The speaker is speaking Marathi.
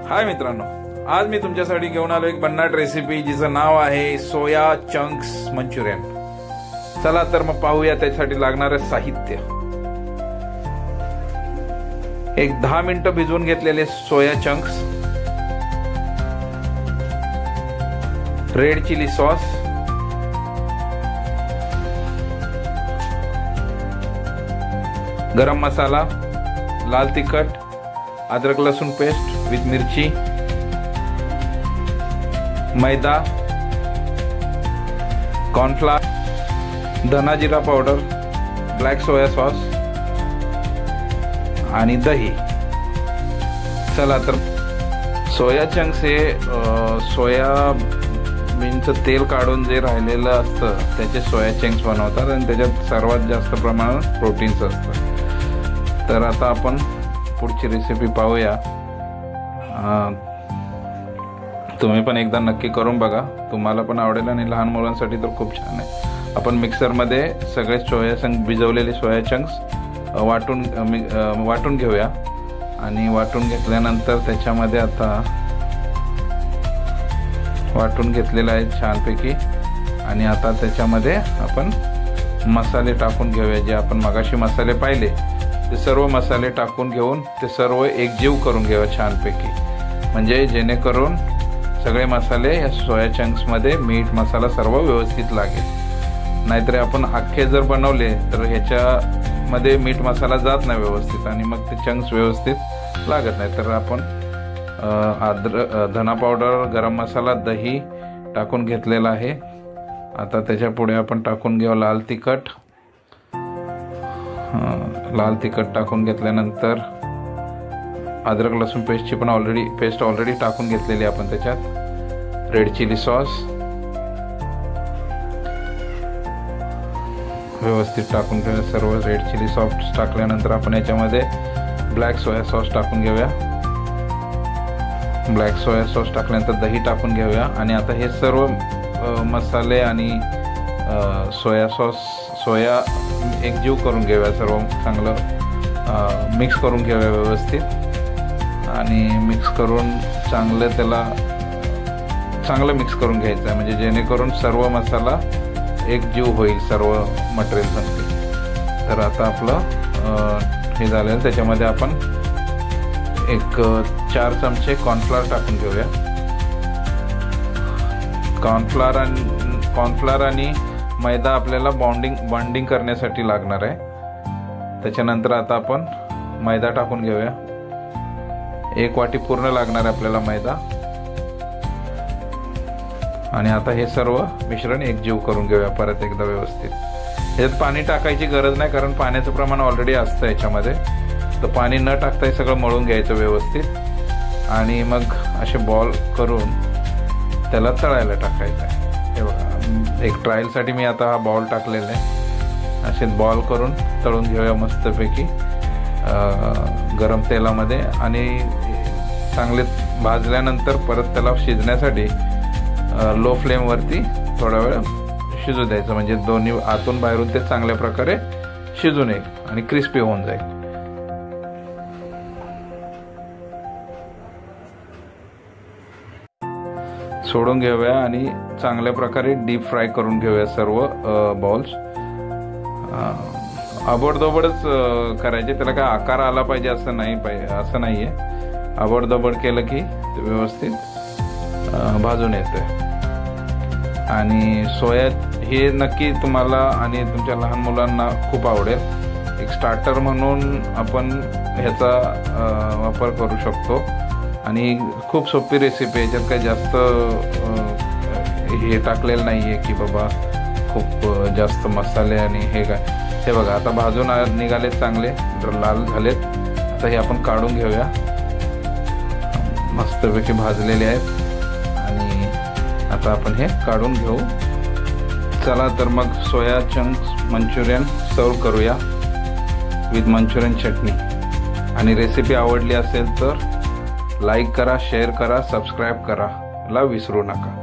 हाय मित्रांनो, आज मी तुमच्यासाठी घेऊन आलो एक भन्नाट रेसिपी जिचं नाव आहे सोया चंक्स मंचुरियन। चला तर मग पाहूया त्यासाठी लागणारे साहित्य। एक 10 मिनिटं भिजवून घेतलेले soya chunks, red chilli sauce, garam masala, लाल तिखट, अदरक लहसुन पेस्ट विथ मिर्ची, मैदा, कॉर्नफ्लावर, धना जीरा पावडर, ब्लॅक सोया सॉस आणि दही। चला तर सोया चंक्स हे सोयाबीनचं तेल काढून जे राहिलेलं असतं त्याचे सोया चंक्स बनवतात आणि त्याच्यात सर्वात जास्त प्रमाणात प्रोटीन्स असतात। तर आता आपण पुढची रेसिपी पाहूया। तुम्ही पण एकदा नक्की करून बघा, तुम्हाला पण आवडेल आणि लहान मुलांसाठी तर खूप छान आहे। आपण मिक्सरमध्ये सगळे सोया चंक्स, भिजवलेले सोया चंक्स वाटून घेऊया आणि वाटून घेतल्यानंतर त्याच्यामध्ये आता वाटून घेतलेलं आहे छानपैकी। आणि आता त्याच्यामध्ये आपण मसाले टाकून घेऊया, जे आपण मगाशी मसाले पाहिले ते सर्व मसाले टाकून घेऊन ते सर्व एकजीव करून घेऊया छानपैकी, म्हणजे जेणेकरून सगळे मसाले या सोया चंक्स मध्ये मीठ मसाला सर्व व्यवस्थित लागेल। नाहीतर आपण अख्खे जर बनवले तर ह्याच्यामध्ये मीठ मसाला जात नाही व्यवस्थित आणि मग ते चंक्स व्यवस्थित लागत नाही। तर आपण धना पावडर, गरम मसाला, दही टाकून घेतलेला आहे। आता त्याच्या पुढे आपण टाकून घेऊ लाल तिखट। लाल तिखट टाकून घेतल्यानंतर अदरक लसूण पेस्टची पण पेस्ट ऑलरेडी टाकून घेतलेली आपण त्याच्यात। रेड चिली सॉस व्यवस्थित टाकून घेऊया सर्व। रेड चिली सॉस टाकल्यानंतर आपण याच्यामध्ये ब्लॅक सोया सॉस टाकून घेऊया। ब्लॅक सोया सॉस टाकल्यानंतर दही टाकून घेऊया आणि आता हे सर्व मसाले आणि सोया एकजीव करून घेऊया, सर्व चांगलं मिक्स करून घेऊया व्यवस्थित। आणि मिक्स करून चांगलं मिक्स करून घ्यायचं आहे, म्हणजे जेणेकरून सर्व मसाला एकजीव होईल सर्व मटेरियलसाठी। तर आता आपलं हे झालेलं, त्याच्यामध्ये आपण एक 4 चमचे कॉर्नफ्लॉवर टाकून घेऊया। कॉर्नफ्लॉवर आणि मैदा आपल्याला बॉन्डिंग करण्यासाठी लागणार आहे। त्याच्यानंतर आता आपण मैदा टाकून घेऊया। 1 वाटी पूर्ण लागणार आहे आपल्याला मैदा। आणि आता हे सर्व मिश्रण एकजीव करून घेऊया परत एकदा व्यवस्थित। याच्यात पाणी टाकायची गरज नाही, कारण पाण्याचं प्रमाण ऑलरेडी असतं याच्यामध्ये। तर पाणी न टाकता हे सगळं मळून घ्यायचं व्यवस्थित आणि मग असे बॉल करून त्याला तळायला टाकायचं आहे। हे बघा, एक ट्रायलसाठी मी आता हा बॉल टाकलेला आहे। असे बॉल करून तळून घेऊया मस्तपैकी गरम तेलामध्ये। आणि चांगले भाजल्यानंतर परत त्याला शिजण्यासाठी लो फ्लेमवरती थोडा वेळ शिजू द्यायचं, म्हणजे दोन्ही आतून बाहेरून ते चांगल्या प्रकारे शिजून येईल आणि क्रिस्पी होऊन जाईल। सोडून घेऊया आणि चांगल्या प्रकारे डीप फ्राय करून घेऊया सर्व बॉल्स। आबडधोबडच करायचे, त्याला काय आकार आला पाहिजे असं नाहीये। आबडधोबड केलं की ते व्यवस्थित भाजून येतं। आणि सोया हे नक्की तुम्हाला आणि तुमच्या लहान मुलांना खूप आवडेल। एक स्टार्टर म्हणून आपण ह्याचा वापर करू शकतो आणि खूप सोपी रेसिपी आहे। याच्यात काही जास्त हे टाकलेलं नाहीये की बाबा खूप जास्त मसाले आणि हे काय। हे बघा, आता भाजून निघालेत, चांगले लाल झालेत। आता हे आपण काढून घेऊया, मस्तपैकी भाजलेले आहेत आणि आता आपण हे काढून घेऊ। चला तर मग सोया चंक्स मंचुरियन सर्व करूया विथ मंचुरियन चटणी। आणि रेसिपी आवडली असेल तर लाईक करा, शेअर करा, सबस्क्राईब करा, ला विसरू नका।